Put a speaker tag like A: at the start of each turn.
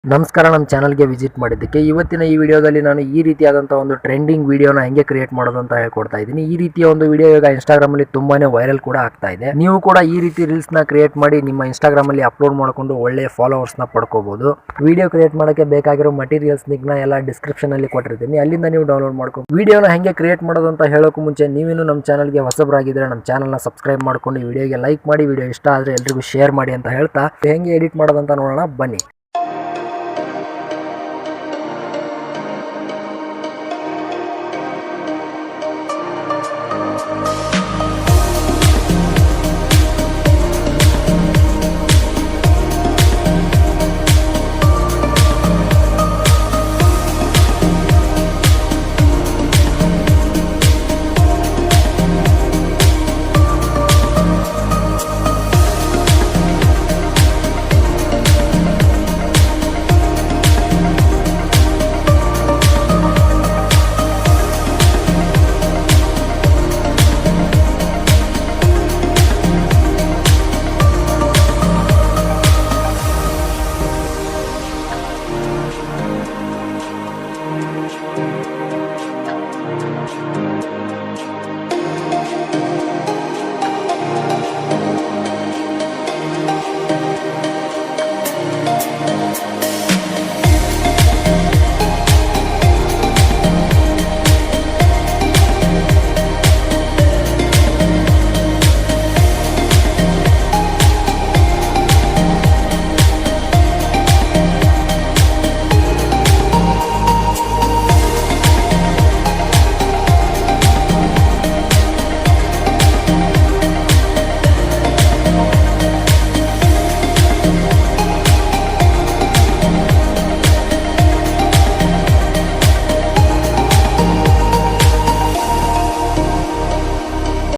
A: ನಮಸ್ಕಾರ, ನಮ್ಮ ಚಾನಲ್ಗೆ ವಿಸಿಟ್ ಮಾಡಿದ್ದಕ್ಕೆ. ಇವತ್ತಿನ ಈ ವಿಡಿಯೋದಲ್ಲಿ ನಾನು ಈ ರೀತಿಯಾದಂಥ ಒಂದು ಟ್ರೆಂಡಿಂಗ್ ವಿಡಿಯೋನ ಹೆಂಗೆ ಕ್ರಿಯೇಟ್ ಮಾಡೋದು ಅಂತ ಹೇಳ್ಕೊಡ್ತಾ ಇದ್ದೀನಿ. ಈ ರೀತಿಯ ಒಂದು ವಿಡಿಯೋ ಈಗ ಇನ್ಸ್ಟಾಗ್ರಾಮಲ್ಲಿ ತುಂಬಾನೇ ವೈರಲ್ ಕೂಡ ಆಗ್ತಾ ಇದೆ. ನೀವು ಕೂಡ ಈ ರೀತಿ ರೀಲ್ಸ್ನ ಕ್ರಿಯೇಟ್ ಮಾಡಿ ನಿಮ್ಮ ಇನ್ಸ್ಟಾಗ್ರಾಮಲ್ಲಿ ಅಪ್ಲೋಡ್ ಮಾಡಿಕೊಂಡು ಒಳ್ಳೆಯ ಫಾಲೋವರ್ಸ್ನ ಪಡ್ಕೋಬಹುದು. ವಿಡಿಯೋ ಕ್ರಿಯೇಟ್ ಮಾಡೋಕ್ಕೆ ಬೇಕಾಗಿರೋ ಮಟೀರಿಯಲ್ಸ್ ನ ಎಲ್ಲ ಡಿಸ್ಕ್ರಿಪ್ಷನ್ ಅಲ್ಲಿ ಕೊಟ್ಟಿರ್ತೀನಿ, ಅಲ್ಲಿಂದ ನೀವು ಡೌನ್ಲೋಡ್ ಮಾಡ್ಕೊ. ವಿಡಿಯೋನ ಹೆಂಗೆ ಕ್ರಿಯೇಟ್ ಮಾಡೋದು ಅಂತ ಹೇಳೋಕ್ಕೂ ಮುಂಚೆ ನೀವೇನು ನಮ್ಮ ಚಾನಲ್ಗೆ ಹೊಸಬರಾಗಿದ್ರೆ ನಮ್ಮ ಚಾನಲ್ನ ಸಬ್ಸ್ಕ್ರೈಬ್ ಮಾಡ್ಕೊಂಡು ವಿಡಿಯೋಗೆ ಲೈಕ್ ಮಾಡಿ, ವಿಡಿಯೋ ಇಷ್ಟ ಆದರೆ ಎಲ್ರಿಗೂ ಶೇರ್ ಮಾಡಿ ಅಂತ ಹೇಳ್ತಾ ಹೆಂಗೆ ಎಡಿಟ್ ಮಾಡೋದಂತ ನೋಡೋಣ ಬನ್ನಿ.